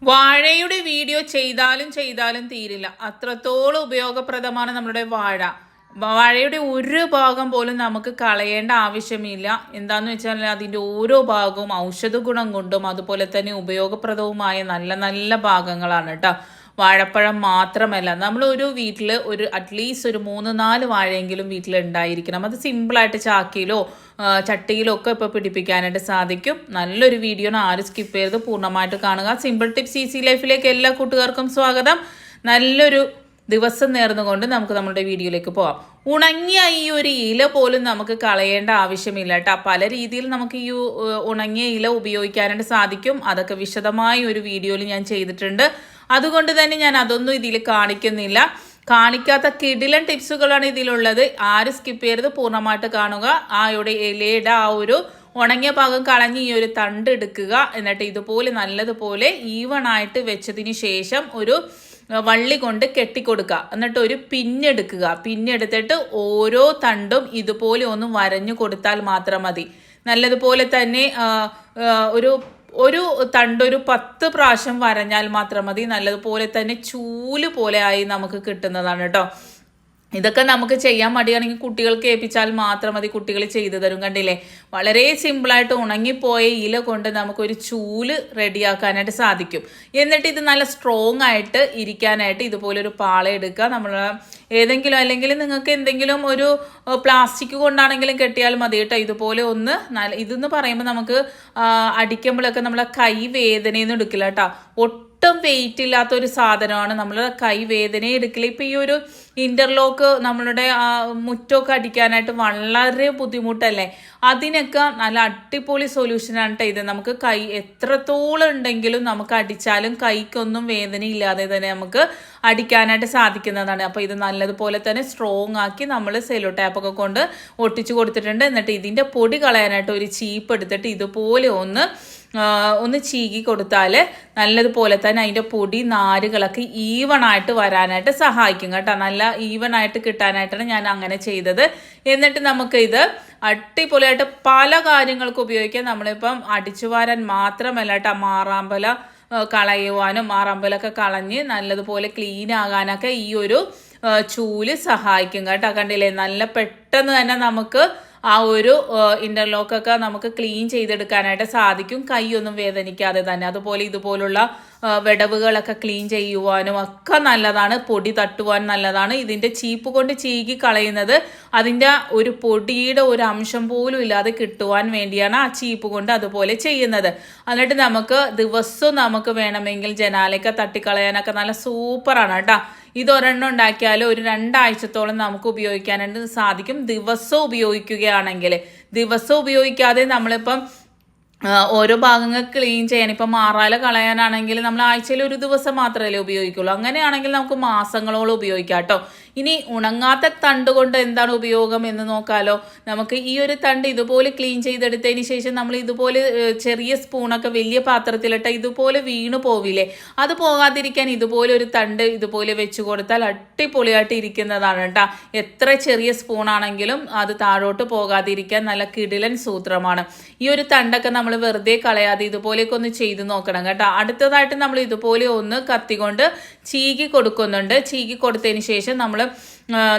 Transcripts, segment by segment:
വാഴയുടെ വീഡിയോ ചെയ്താലും തീരില്ല. അത്രത്തോളം ഉപയോഗപ്രദമാണ് നമ്മുടെ വാഴ. വാഴയുടെ ഒരു ഭാഗം പോലും നമുക്ക് കളയേണ്ട ആവശ്യമില്ല. എന്താന്ന് വെച്ചാൽ അതിൻ്റെ ഓരോ ഭാഗവും ഔഷധ ഗുണം കൊണ്ടും അതുപോലെ തന്നെ ഉപയോഗപ്രദവുമായ നല്ല നല്ല ഭാഗങ്ങളാണ് കേട്ടോ. വാഴപ്പഴം മാത്രമല്ല, നമ്മൾ ഒരു വീട്ടിൽ അറ്റ്ലീസ്റ്റ് ഒരു 3-4 വാഴയെങ്കിലും വീട്ടിൽ ഉണ്ടായിരിക്കണം. അത് സിമ്പിളായിട്ട് ചാക്കിയിലോ ചട്ടിയിലോ ഒക്കെ ഇപ്പോൾ പിടിപ്പിക്കാനായിട്ട് സാധിക്കും. നല്ലൊരു വീഡിയോ ആണ്, ആരും സ്കിപ്പ് ചെയ്ത് പൂർണ്ണമായിട്ട് കാണുക. സിമ്പിൾ ടിപ്സ് ഈസി ലൈഫിലേക്ക് എല്ലാ കൂട്ടുകാർക്കും സ്വാഗതം. നല്ലൊരു ദിവസം നേർന്നുകൊണ്ട് നമുക്ക് നമ്മുടെ വീഡിയോയിലേക്ക് പോവാം. ഉണങ്ങിയ ഈ ഒരു ഇല പോലും നമുക്ക് കളയേണ്ട ആവശ്യമില്ല കേട്ടോ. പല രീതിയിൽ നമുക്ക് ഈ ഉണങ്ങിയ ഇല ഉപയോഗിക്കാനായിട്ട് സാധിക്കും. അതൊക്കെ വിശദമായ ഒരു വീഡിയോയിൽ ഞാൻ ചെയ്തിട്ടുണ്ട്. അതുകൊണ്ട് തന്നെ ഞാൻ അതൊന്നും ഇതിൽ കാണിക്കുന്നില്ല. കാണിക്കാത്ത കിടിലൻ ടിപ്സുകളാണ് ഇതിലുള്ളത്. ആരും സ്കിപ്പ് ചെയ്യരുത്, പൂർണ്ണമായിട്ട് കാണുക. ഇലയുടെ ഒരു ഉണങ്ങിയ ഭാഗം കളഞ്ഞ് ഈ ഒരു തണ്ട് എടുക്കുക. എന്നിട്ട് ഇതുപോലെ നല്ലതുപോലെ ഈവണായിട്ട് വെച്ചതിന് ശേഷം ഒരു വള്ളി കൊണ്ട് കെട്ടിക്കൊടുക്കുക. എന്നിട്ട് ഒരു പിന്നെടുക്കുക. പിന്നെടുത്തിട്ട് ഓരോ തണ്ടും ഇതുപോലെ ഒന്ന് വരഞ്ഞു കൊടുത്താൽ മാത്രം മതി. നല്ലതുപോലെ തന്നെ ഒരു തണ്ടൊരു 10 പ്രാവശ്യം വരഞ്ഞാൽ മാത്രം മതി. നല്ലതുപോലെ തന്നെ ചൂല് പോലെ ആയി നമുക്ക് കിട്ടുന്നതാണ് കേട്ടോ. ഇതൊക്കെ നമുക്ക് ചെയ്യാൻ മടിയാണെങ്കിൽ കുട്ടികൾക്ക് ഏൽപ്പിച്ചാൽ മാത്രം മതി, കുട്ടികൾ ചെയ്തു തരും. കണ്ടില്ലേ, വളരെ സിമ്പിളായിട്ട് ഉണങ്ങിപ്പോയ ഇല കൊണ്ട് നമുക്കൊരു ചൂല് റെഡിയാക്കാനായിട്ട് സാധിക്കും. എന്നിട്ട് ഇത് നല്ല സ്ട്രോങ് ആയിട്ട് ഇരിക്കാനായിട്ട് ഇതുപോലൊരു പാള എടുക്കുക. നമ്മൾ ഏതെങ്കിലും, അല്ലെങ്കിൽ നിങ്ങൾക്ക് എന്തെങ്കിലും ഒരു പ്ലാസ്റ്റിക് കൊണ്ടാണെങ്കിലും കെട്ടിയാൽ മതി കേട്ടോ. ഇതുപോലെ ഒന്ന് ഇതെന്ന് പറയുമ്പോൾ നമുക്ക് അടിക്കുമ്പോഴൊക്കെ നമ്മളെ കൈ വേദനയൊന്നും എടുക്കില്ല കേട്ടോ. ഒട്ടും വെയിറ്റ് ഇല്ലാത്ത ഒരു സാധനമാണ്. നമ്മൾ കൈ വേദനയെ എടുക്കില്ല. ഇപ്പം ഈ ഒരു ഇന്റർലോക്ക് നമ്മളുടെ മുറ്റമൊക്കെ അടിക്കാനായിട്ട് വളരെ ബുദ്ധിമുട്ടല്ലേ, അതിനൊക്കെ നല്ല അടിപൊളി സൊല്യൂഷനാണ് കേട്ടോ ഇത്. നമുക്ക് കൈ എത്രത്തോളം ഉണ്ടെങ്കിലും നമുക്ക് അടിച്ചാലും കൈക്കൊന്നും വേദന ഇല്ലാതെ തന്നെ നമുക്ക് അടിക്കാനായിട്ട് സാധിക്കുന്നതാണ്. അപ്പോൾ ഇത് നല്ലതുപോലെ തന്നെ സ്ട്രോങ് ആക്കി നമ്മൾ സെല്ലോ ടാപ്പൊക്കെ കൊണ്ട് ഒട്ടിച്ചു കൊടുത്തിട്ടുണ്ട്. എന്നിട്ട് ഇതിൻ്റെ പൊടി കളയാനായിട്ട് ഒരു ചീപ്പ് എടുത്തിട്ട് ഇതുപോലെ ഒന്ന് ചീകി കൊടുത്താൽ നല്ലതുപോലെ തന്നെ അതിൻ്റെ പൊടി നാരുകളൊക്കെ ഈവണായിട്ട് വരാനായിട്ട് സഹായിക്കും കേട്ടോ. നല്ല ഈവണായിട്ട് കിട്ടാനായിട്ടാണ് ഞാൻ അങ്ങനെ ചെയ്തത്. എന്നിട്ട് നമുക്ക് ഇത് അടിപൊളിയായിട്ട് പല കാര്യങ്ങൾക്ക് ഉപയോഗിക്കാം. നമ്മളിപ്പം അടിച്ചു വാരാൻ മാത്രമല്ല കേട്ടോ, മാറാമ്പല കളയുവാനും മാറാമ്പലൊക്കെ കളഞ്ഞ് നല്ലതുപോലെ ക്ലീൻ ആകാനൊക്കെ ഈ ഒരു ചൂല് സഹായിക്കും കേട്ടോ. കണ്ടില്ലേ, നല്ല പെട്ടെന്ന് തന്നെ നമുക്ക് ആ ഒരു ഇന്റർലോക്കൊക്കെ നമുക്ക് ക്ലീൻ ചെയ്തെടുക്കാനായിട്ട് സാധിക്കും, കൈയൊന്നും വേദനിക്കാതെ തന്നെ. അതുപോലെ ഇതുപോലുള്ള വിടവുകളൊക്കെ ക്ലീൻ ചെയ്യുവാനും ഒക്കെ നല്ലതാണ്. പൊടി തട്ടുവാൻ നല്ലതാണ്. ഇതിൻ്റെ ചീപ്പ് കൊണ്ട് ചീകി കളയുന്നത് അതിൻ്റെ ഒരു പൊടിയുടെ ഒരു അംശം പോലും ഇല്ലാതെ കിട്ടുവാൻ വേണ്ടിയാണ് ആ ചീപ്പ് കൊണ്ട് അതുപോലെ ചെയ്യുന്നത്. എന്നിട്ട് നമുക്ക് ദിവസവും നമുക്ക് വേണമെങ്കിൽ ജനാലയൊക്കെ തട്ടിക്കളയാനൊക്കെ നല്ല സൂപ്പറാണ് കേട്ടോ. ഇതൊരെണ്ണം ഉണ്ടാക്കിയാൽ ഒരു 2 ആഴ്ചത്തോളം നമുക്ക് ഉപയോഗിക്കാനായിട്ട് സാധിക്കും, ദിവസവും ഉപയോഗിക്കുകയാണെങ്കിൽ. ദിവസം ഉപയോഗിക്കാതെ നമ്മളിപ്പം ഓരോ ഭാഗങ്ങൾ ക്ലീൻ ചെയ്യാൻ, ഇപ്പം മാറാല കളയാനാണെങ്കിൽ നമ്മൾ ആഴ്ചയിൽ ഒരു ദിവസം മാത്രമല്ലേ ഉപയോഗിക്കുള്ളൂ. അങ്ങനെയാണെങ്കിൽ നമുക്ക് മാസങ്ങളോളം ഉപയോഗിക്കാം കേട്ടോ. ഇനി ഉണങ്ങാത്ത തണ്ട് കൊണ്ട് എന്താണ് ഉപയോഗം എന്ന് നോക്കാലോ. നമുക്ക് ഈ ഒരു തണ്ട് ഇതുപോലെ ക്ലീൻ ചെയ്തെടുത്തതിന് ശേഷം നമ്മൾ ഇതുപോലെ ചെറിയ സ്പൂണൊക്കെ വലിയ പാത്രത്തിലിട്ട ഇതുപോലെ വീണു പോവില്ലേ, അത് പോകാതിരിക്കാൻ ഇതുപോലെ ഒരു തണ്ട് ഇതുപോലെ വെച്ച് കൊടുത്താൽ അടിപൊളിയായിട്ട് ഇരിക്കുന്നതാണ് കേട്ടോ. എത്ര ചെറിയ സ്പൂണാണെങ്കിലും അത് താഴോട്ട് പോകാതിരിക്കാൻ നല്ല കിടിലൻ സൂത്രമാണ്. ഈ ഒരു തണ്ടൊക്കെ നമ്മൾ വെറുതെ കളയാതെ ഇതുപോലെയൊക്കെ ഒന്ന് ചെയ്ത് നോക്കണം കേട്ടോ. അടുത്തതായിട്ട് നമ്മൾ ഇതുപോലെ ഒന്ന് കത്തി കൊണ്ട് ചീകി കൊടുക്കുന്നുണ്ട്. ചീകി കൊടുത്തതിന് ശേഷം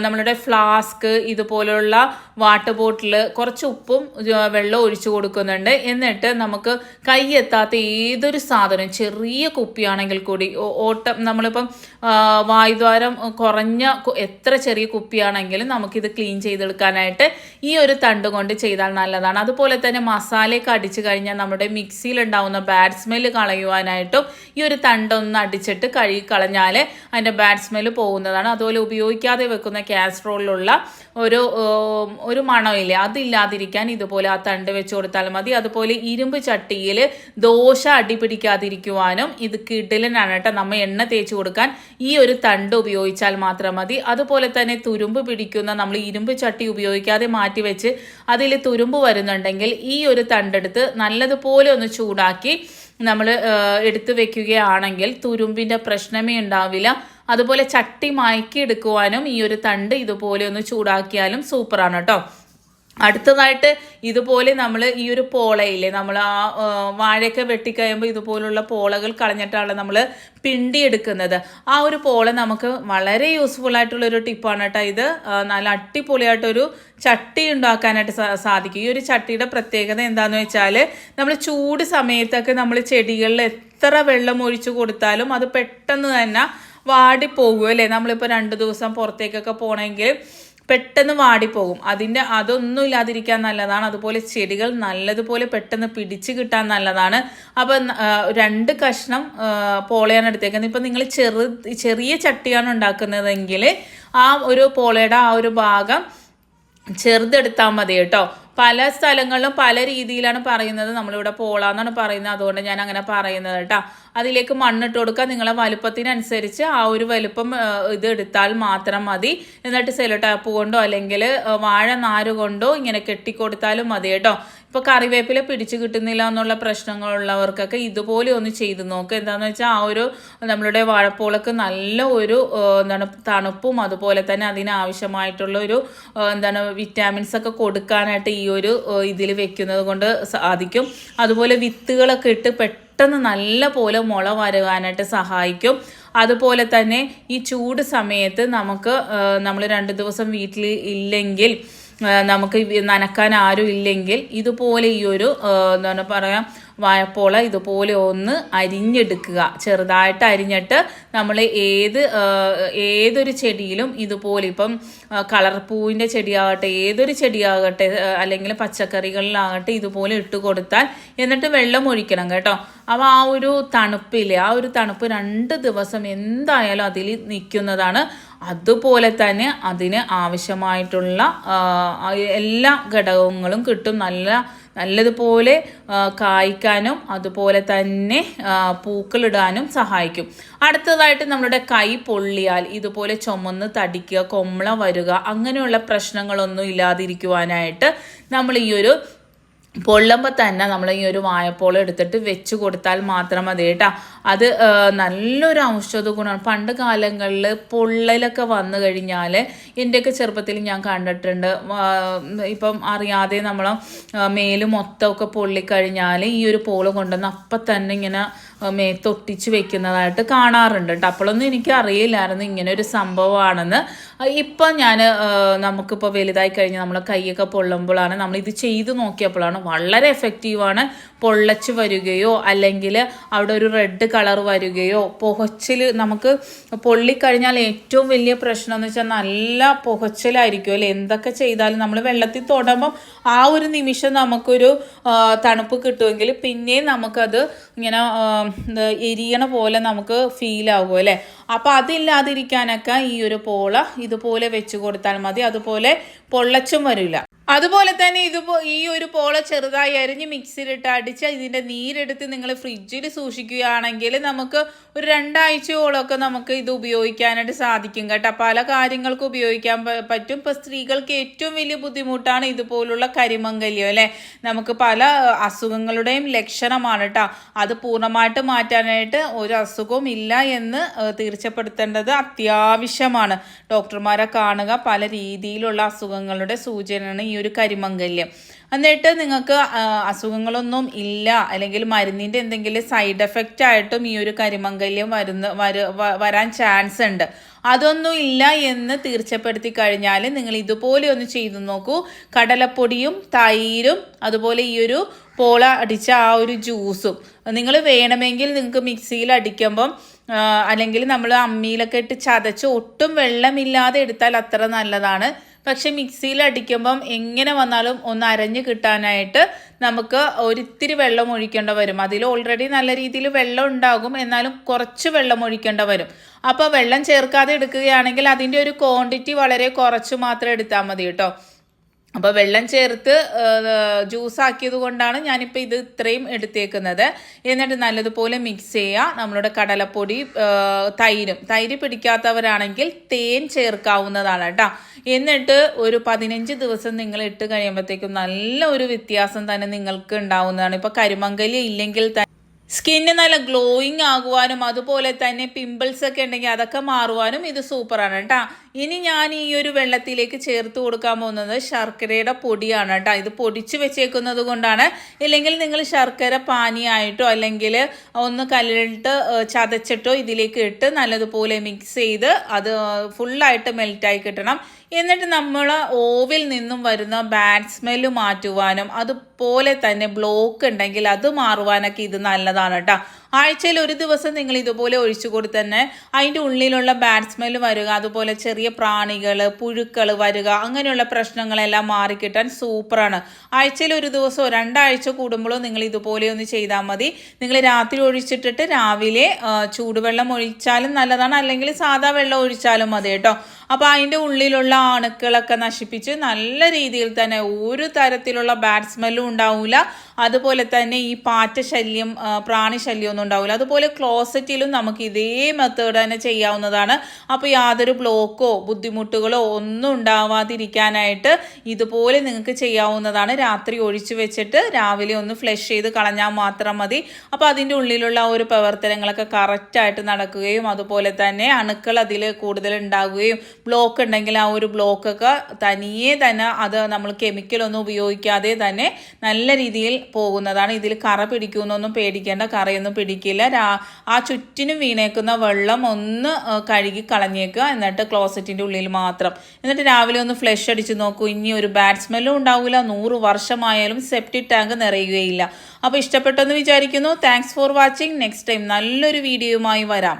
നമ്മളുടെ ഫ്ലാസ്ക്, ഇതുപോലുള്ള വാട്ടർ ബോട്ടിൽ, കുറച്ച് ഉപ്പും വെള്ളം ഒഴിച്ചു കൊടുക്കുന്നുണ്ട്. എന്നിട്ട് നമുക്ക് കൈ എത്താത്ത ഏതൊരു സാധനം, ചെറിയ കുപ്പിയാണെങ്കിൽ കൂടി, നമ്മളിപ്പം വായുദ്വാരം കുറഞ്ഞ എത്ര ചെറിയ കുപ്പിയാണെങ്കിലും നമുക്കിത് ക്ലീൻ ചെയ്തെടുക്കാനായിട്ട് ഈ ഒരു തണ്ട് കൊണ്ട് ചെയ്താൽ നല്ലതാണ്. അതുപോലെ തന്നെ മസാലയൊക്കെ അടിച്ചു കഴിഞ്ഞാൽ നമ്മുടെ മിക്സിയിൽ ഉണ്ടാവുന്ന ബാഡ് സ്മെല്ല് കളയുവാനായിട്ടും ഈ ഒരു തണ്ടൊന്ന് അടിച്ചിട്ട് കഴുകി കളഞ്ഞാൽ അതിൻ്റെ ബാഡ് സ്മെല്ല് പോകുന്നതാണ്. അതുപോലെ ഉപയോഗിക്കാതെ വെക്കുന്ന കാസ്ട്രോളിലുള്ള ഒരു മണമില്ലേ, അതില്ലാതിരിക്കാൻ ഇതുപോലെ ആ തണ്ട് വെച്ച് കൊടുത്താൽ മതി. അതുപോലെ ഇരുമ്പ് ചട്ടിയിൽ ദോശ അടി പിടിക്കാതിരിക്കുവാനും ഇത് കിടിലനാണ് കേട്ടോ. നമ്മൾ എണ്ണ തേച്ച് കൊടുക്കാൻ ഈ ഒരു തണ്ട് ഉപയോഗിച്ചാൽ മാത്രം മതി. അതുപോലെ തന്നെ തുരുമ്പ് പിടിക്കുന്ന, നമ്മൾ ഇരുമ്പ് ചട്ടി ഉപയോഗിക്കാതെ മാറ്റി വെച്ച് അതിൽ തുരുമ്പ് വരുന്നുണ്ടെങ്കിൽ ഈ ഒരു തണ്ടെടുത്ത് നല്ലതുപോലെ ഒന്ന് ചൂടാക്കി നമ്മൾ എടുത്തു വെക്കുകയാണെങ്കിൽ തുരുമ്പിൻ്റെ പ്രശ്നമേ ഉണ്ടാവില്ല. അതുപോലെ ചട്ടി മയക്കി എടുക്കുവാനും ഈ ഒരു തണ്ട് ഇതുപോലെ ഒന്ന് ചൂടാക്കിയാലും സൂപ്പറാണ് കേട്ടോ. അടുത്തതായിട്ട് ഇതുപോലെ നമ്മൾ ഈ ഒരു പോളയില്ലേ, നമ്മൾ ആ വാഴയൊക്കെ വെട്ടിക്കഴിയുമ്പോൾ ഇതുപോലുള്ള പോളകൾ കളഞ്ഞിട്ടാണ് നമ്മൾ പിണ്ടി എടുക്കുന്നത്. ആ ഒരു പോള നമുക്ക് വളരെ യൂസ്ഫുൾ ആയിട്ടുള്ളൊരു ടിപ്പാണ് കേട്ടോ ഇത്. നല്ല അടിപൊളിയായിട്ടൊരു ചട്ടി ഉണ്ടാക്കാനായിട്ട് സാധിക്കും. ഈ ഒരു ചട്ടിയുടെ പ്രത്യേകത എന്താണെന്ന് വെച്ചാൽ, നമ്മൾ ചൂട് സമയത്തൊക്കെ നമ്മൾ ചെടികളിൽ എത്ര വെള്ളം ഒഴിച്ചു കൊടുത്താലും അത് പെട്ടെന്ന് തന്നെ വാടിപ്പോകും അല്ലേ. നമ്മളിപ്പോൾ 2 ദിവസം പുറത്തേക്കൊക്കെ പോകണമെങ്കിൽ പെട്ടെന്ന് വാടിപ്പോകും. അതൊന്നും ഇല്ലാതിരിക്കാൻ നല്ലതാണ്. അതുപോലെ ചെടികൾ നല്ലതുപോലെ പെട്ടെന്ന് പിടിച്ച് കിട്ടാൻ നല്ലതാണ്. അപ്പം 2 കഷ്ണം പോളയാണ് എടുത്തേക്കുന്നത്. ഇപ്പം നിങ്ങൾ ചെറിയ ചട്ടിയാണ് ഉണ്ടാക്കുന്നതെങ്കിൽ ആ ഒരു പോളയുടെ ആ ഒരു ഭാഗം ചെറുതെടുത്താൽ മതി കേട്ടോ. പല സ്ഥലങ്ങളിലും പല രീതിയിലാണ് പറയുന്നത്. നമ്മളിവിടെ പോള എന്നാണ് പറയുന്നത്, അതുകൊണ്ട് ഞാൻ അങ്ങനെ പറയുന്നത് കേട്ടോ. അതിലേക്ക് മണ്ണിട്ട് കൊടുക്കുക. നിങ്ങളെ വലുപ്പത്തിനനുസരിച്ച് ആ ഒരു വലുപ്പം ഇത് എടുത്താൽ മാത്രം മതി. എന്നിട്ട് സെല്ലോ ടാപ്പ് കൊണ്ടോ അല്ലെങ്കിൽ വാഴ നാര് കൊണ്ടോ ഇങ്ങനെ കെട്ടിക്കൊടുത്താലും മതി കേട്ടോ. ഇപ്പോൾ കറിവേപ്പില പിടിച്ചു കിട്ടുന്നില്ല എന്നുള്ള പ്രശ്നങ്ങളുള്ളവർക്കൊക്കെ ഇതുപോലെ ഒന്ന് ചെയ്ത് നോക്കുക. എന്താണെന്ന് വെച്ചാൽ ആ ഒരു നമ്മളുടെ വാഴപ്പോളക്ക് നല്ല ഒരു തണുപ്പും അതുപോലെ തന്നെ അതിനാവശ്യമായിട്ടുള്ള ഒരു വിറ്റാമിൻസ് ഒക്കെ കൊടുക്കാനായിട്ട് ഈ ഒരു ഇതിൽ വെക്കുന്നത് കൊണ്ട് സാധിക്കും. അതുപോലെ വിത്തുകളൊക്കെ ഇട്ട് പെട്ടെന്ന് നല്ല പോലെ മുള വരുവാനായിട്ട് സഹായിക്കും. അതുപോലെ തന്നെ ഈ ചൂട് സമയത്ത് നമ്മൾ 2 ദിവസം വീട്ടിൽ ഇല്ലെങ്കിൽ, നമുക്ക് നനക്കാൻ ആരും ഇല്ലെങ്കിൽ ഇതുപോലെ ഈ ഒരു എന്താണ് പറയുക വാഴപ്പോള ഇതുപോലെ ഒന്ന് അരിഞ്ഞെടുക്കുക. ചെറുതായിട്ട് അരിഞ്ഞിട്ട് നമ്മൾ ഏതൊരു ചെടിയിലും ഇതുപോലെ, ഇപ്പം കളർ പൂവിൻ്റെ ചെടിയാകട്ടെ ഏതൊരു ചെടിയാകട്ടെ അല്ലെങ്കിൽ പച്ചക്കറികളിലാകട്ടെ ഇതുപോലെ ഇട്ട് കൊടുത്താൽ, എന്നിട്ട് വെള്ളം ഒഴിക്കണം കേട്ടോ. അപ്പോൾ ആ ഒരു തണുപ്പില്ലേ, ആ ഒരു തണുപ്പ് 2 ദിവസം എന്തായാലും അതിൽ നിൽക്കുന്നതാണ്. അതുപോലെ തന്നെ അതിന് ആവശ്യമായിട്ടുള്ള എല്ലാ ഘടകങ്ങളും കിട്ടും. നല്ലതുപോലെ കായ്ക്കാനും അതുപോലെ തന്നെ പൂക്കളിടാനും സഹായിക്കും. അടുത്തതായിട്ട് നമ്മളുടെ കൈ പൊള്ളിയാൽ ഇതുപോലെ ചുമന്ന് തടിക്കുക, കൊമ്മള വരിക, അങ്ങനെയുള്ള പ്രശ്നങ്ങളൊന്നും ഇല്ലാതിരിക്കുവാനായിട്ട് നമ്മൾ ഈ ഒരു പൊള്ളുമ്പോൾ തന്നെ നമ്മൾ ഈ ഒരു വാഴപ്പോള എടുത്തിട്ട് വെച്ച് കൊടുത്താൽ മാത്രം മതി കേട്ടോ. അത് നല്ലൊരു ഔഷധ ഗുണമാണ്. പണ്ട് കാലങ്ങളിൽ പൊള്ളലൊക്കെ വന്നു കഴിഞ്ഞാൽ, എൻ്റെയൊക്കെ ചെറുപ്പത്തിൽ ഞാൻ കണ്ടിട്ടുണ്ട്, ഇപ്പം അറിയാതെ നമ്മൾ മേല് മൊത്തമൊക്കെ പൊള്ളിക്കഴിഞ്ഞാൽ ഈ ഒരു പോള കൊണ്ടുവന്ന് അപ്പം തന്നെ ഇങ്ങനെ മേത്തൊട്ടിച്ച് വെക്കുന്നതായിട്ട് കാണാറുണ്ട് കേട്ടോ. അപ്പോഴൊന്നും എനിക്ക് അറിയില്ലായിരുന്നു ഇങ്ങനെ ഒരു സംഭവമാണെന്ന്. ഇപ്പം നമുക്കിപ്പോൾ വലുതായി കഴിഞ്ഞ് നമ്മളെ കൈയൊക്കെ പൊള്ളുമ്പോഴാണ് നമ്മളിത് ചെയ്ത് നോക്കിയപ്പോഴാണ് വളരെ എഫക്റ്റീവാണ്. പൊള്ളച്ച് വരികയോ അല്ലെങ്കിൽ അവിടെ ഒരു റെഡ് കളർ വരികയോ പുകച്ചിൽ, നമുക്ക് പൊള്ളിക്കഴിഞ്ഞാൽ ഏറ്റവും വലിയ പ്രശ്നം എന്ന് വെച്ചാൽ നല്ല പുകച്ചിലായിരിക്കും അല്ലേ. എന്തൊക്കെ ചെയ്താലും നമ്മൾ വെള്ളത്തിൽ തൊടുമ്പം ആ ഒരു നിമിഷം നമുക്കൊരു തണുപ്പ് കിട്ടുമെങ്കിൽ പിന്നെയും നമുക്കത് ഇങ്ങനെ എരിയണ പോലെ നമുക്ക് ഫീൽ ആകും അല്ലേ. അപ്പോൾ അതില്ലാതിരിക്കാനൊക്കെ ഈ ഒരു പോള ഇതുപോലെ വെച്ച് കൊടുത്താൽ മതി. അതുപോലെ പൊള്ളച്ചും വരില്ല. അതുപോലെ തന്നെ ഈ ഒരു പോള ചെറുതായി അരിഞ്ഞ് മിക്സിയിലിട്ട് അടിച്ച് ഇതിൻ്റെ നീരെടുത്ത് നിങ്ങൾ ഫ്രിഡ്ജിൽ സൂക്ഷിക്കുകയാണെങ്കിൽ നമുക്ക് ഒരു 2 ആഴ്ചയോളമൊക്കെ നമുക്ക് ഇത് ഉപയോഗിക്കാനായിട്ട് സാധിക്കും കേട്ടോ. പല കാര്യങ്ങൾക്ക് ഉപയോഗിക്കാൻ പറ്റും. ഇപ്പോൾ സ്ത്രീകൾക്ക് ഏറ്റവും വലിയ ബുദ്ധിമുട്ടാണ് ഇതുപോലുള്ള കരിമംഗല്യം അല്ലേ. നമുക്ക് പല അസുഖങ്ങളുടെയും ലക്ഷണമാണ് കേട്ടോ. അത് പൂർണ്ണമായിട്ട് മാറ്റാനായിട്ട് ഒരു അസുഖവും ഇല്ല എന്ന് തീർച്ചപ്പെടുത്തേണ്ടത് അത്യാവശ്യമാണ്. ഡോക്ടർമാരെ കാണുക. പല രീതിയിലുള്ള അസുഖങ്ങളുടെ സൂചനയാണ് ഈ ഒരു കരിമംഗല്യം. എന്നിട്ട് നിങ്ങൾക്ക് അസുഖങ്ങളൊന്നും ഇല്ല അല്ലെങ്കിൽ മരുന്നിൻ്റെ എന്തെങ്കിലും സൈഡ് എഫക്റ്റ് ആയിട്ടും ഈ ഒരു കരിമംഗല്യം വരാൻ ചാൻസ് ഉണ്ട്. അതൊന്നും ഇല്ല എന്ന് തീർച്ചപ്പെടുത്തി കഴിഞ്ഞാൽ നിങ്ങൾ ഇതുപോലെ ഒന്ന് ചെയ്തു നോക്കൂ. കടലപ്പൊടിയും തൈരും അതുപോലെ ഈ ഒരു പോള അടിച്ച ആ ഒരു ജ്യൂസും നിങ്ങൾ വേണമെങ്കിൽ നിങ്ങൾക്ക് മിക്സിയിൽ അടിക്കുമ്പം അല്ലെങ്കിൽ നമ്മൾ അമ്മിയിലൊക്കെ ഇട്ട് ചതച്ച് ഒട്ടും വെള്ളമില്ലാതെ എടുത്താൽ അത്ര നല്ലതാണ്. പക്ഷെ മിക്സിയിൽ അടിക്കുമ്പം എങ്ങനെ വന്നാലും ഒന്ന് അരഞ്ഞ് കിട്ടാനായിട്ട് നമുക്ക് ഒരിത്തിരി വെള്ളം ഒഴിക്കേണ്ട വരും. അതിൽ ഓൾറെഡി നല്ല രീതിയിൽ വെള്ളം ഉണ്ടാകും, എന്നാലും കുറച്ച് വെള്ളം ഒഴിക്കേണ്ട വരും. അപ്പോൾ വെള്ളം ചേർക്കാതെ എടുക്കുകയാണെങ്കിൽ അതിൻ്റെ ഒരു ക്വാണ്ടിറ്റി വളരെ കുറച്ച് മാത്രം എടുത്താൽ മതി കേട്ടോ. അപ്പോൾ വെള്ളം ചേർത്ത് ജ്യൂസാക്കിയത് കൊണ്ടാണ് ഞാനിപ്പോൾ ഇത് ഇത്രയും എടുത്തേക്കുന്നത്. എന്നിട്ട് നല്ലതുപോലെ മിക്സ് ചെയ്യുക. നമ്മളുടെ കടലപ്പൊടി തൈര് പിടിക്കാത്തവരാണെങ്കിൽ തേൻ ചേർക്കാവുന്നതാണ് കേട്ടോ. എന്നിട്ട് ഒരു 15 ദിവസം നിങ്ങൾ ഇട്ട് കഴിയുമ്പോഴത്തേക്കും നല്ല ഒരു വ്യത്യാസം തന്നെ നിങ്ങൾക്ക് ഉണ്ടാവുന്നതാണ്. ഇപ്പോൾ കരിമംഗല്യം ഇല്ലെങ്കിൽ സ്കിന്ന് നല്ല ഗ്ലോയിങ് ആകുവാനും അതുപോലെ തന്നെ പിമ്പിൾസ് ഒക്കെ ഉണ്ടെങ്കിൽ അതൊക്കെ മാറുവാനും ഇത് സൂപ്പറാണ് കേട്ടോ. ഇനി ഞാൻ ഈ ഒരു വെള്ളത്തിലേക്ക് ചേർത്ത് കൊടുക്കാൻ പോകുന്നത് ശർക്കരയുടെ പൊടിയാണ് കേട്ടോ. ഇത് പൊടിച്ച് വെച്ചേക്കുന്നത് കൊണ്ടാണ്. ഇല്ലെങ്കിൽ നിങ്ങൾ ശർക്കര പാനിയായിട്ടോ അല്ലെങ്കിൽ ഒന്ന് കല്ലിട്ട് ചതച്ചിട്ടോ ഇതിലേക്ക് ഇട്ട് നല്ലതുപോലെ മിക്സ് ചെയ്ത് അത് ഫുള്ളായിട്ട് മെൽറ്റായി കിട്ടണം. എന്നിട്ട് നമ്മൾ ഓവിൽ നിന്നും വരുന്ന ബാഡ് സ്മെല്ല് മാറ്റുവാനും അതുപോലെ തന്നെ ബ്ലോക്ക് ഉണ്ടെങ്കിൽ അത് മാറുവാനൊക്കെ ഇത് നല്ലതാണ് കേട്ടോ. ആഴ്ചയിൽ ഒരു ദിവസം നിങ്ങൾ ഇതുപോലെ ഒഴിച്ചു കൊടുത്ത് തന്നെ അതിൻ്റെ ഉള്ളിലുള്ള ബാഡ് സ്മെല്ല് വരിക, അതുപോലെ ചെറിയ പ്രാണികൾ പുഴുക്കൾ വരിക, അങ്ങനെയുള്ള പ്രശ്നങ്ങളെല്ലാം മാറിക്കിട്ടാൻ സൂപ്പറാണ്. ആഴ്ചയിൽ ഒരു ദിവസമോ 2 ആഴ്ച കൂടുമ്പോഴോ നിങ്ങൾ ഇതുപോലെ ഒന്ന് ചെയ്താൽ മതി. നിങ്ങൾ രാത്രി ഒഴിച്ചിട്ടിട്ട് രാവിലെ ചൂടുവെള്ളം ഒഴിച്ചാലും നല്ലതാണ്, അല്ലെങ്കിൽ സാധാ വെള്ളം ഒഴിച്ചാലും മതി കേട്ടോ. അപ്പോൾ അതിൻ്റെ ഉള്ളിലുള്ള അണുക്കളൊക്കെ നശിപ്പിച്ച് നല്ല രീതിയിൽ തന്നെ ഒരു തരത്തിലുള്ള ബാഡ് സ്മെല്ലും ഉണ്ടാവില്ല. അതുപോലെ തന്നെ ഈ പാറ്റ ശല്യം പ്രാണി ശല്യം ഒന്നും ഉണ്ടാവില്ല. അതുപോലെ ക്ലോസറ്റിലും നമുക്ക് ഇതേ മെത്തേഡ് തന്നെ ചെയ്യാവുന്നതാണ്. അപ്പോൾ യാതൊരു ബ്ലോക്കോ ബുദ്ധിമുട്ടുകളോ ഒന്നും ഉണ്ടാവാതിരിക്കാനായിട്ട് ഇതുപോലെ നിങ്ങൾക്ക് ചെയ്യാവുന്നതാണ്. രാത്രി ഒഴിച്ചു വെച്ചിട്ട് രാവിലെ ഒന്ന് ഫ്ലഷ് ചെയ്ത് കളഞ്ഞാൽ മാത്രം മതി. അപ്പോൾ അതിൻ്റെ ഉള്ളിലുള്ള ഒരു പ്രവർത്തനങ്ങളൊക്കെ കറക്റ്റായിട്ട് നടക്കുകയും അതുപോലെ തന്നെ അണുക്കൾ അതിൽ കൂടുതൽ ഉണ്ടാകുകയും ബ്ലോക്ക് ഉണ്ടെങ്കിൽ ആ ഒരു ബ്ലോക്കൊക്കെ തനിയെ തന്നെ അത് നമ്മൾ കെമിക്കലൊന്നും ഉപയോഗിക്കാതെ തന്നെ നല്ല രീതിയിൽ പോകുന്നതാണ്. ഇതിൽ കറ പിടിക്കുമെന്നൊന്നും പേടിക്കേണ്ട, കറയൊന്നും പിടിക്കില്ല. ആ ചുറ്റിനും വീണേക്കുന്ന വെള്ളം ഒന്ന് കഴുകി കളഞ്ഞേക്കുക, എന്നിട്ട് ക്ലോസറ്റിൻ്റെ ഉള്ളിൽ മാത്രം. എന്നിട്ട് രാവിലെ ഒന്ന് ഫ്ലഷ് അടിച്ച് നോക്കൂ. ഇനി ഒരു ബാഡ് സ്മെല്ലും ഉണ്ടാവില്ല. 100 വർഷമായാലും സെപ്റ്റിക് ടാങ്ക് നിറയുകയില്ല. അപ്പോൾ ഇഷ്ടപ്പെട്ടെന്ന് വിചാരിക്കുന്നു. Thanks for watching. Next time നല്ലൊരു വീഡിയോയുമായി വരാം.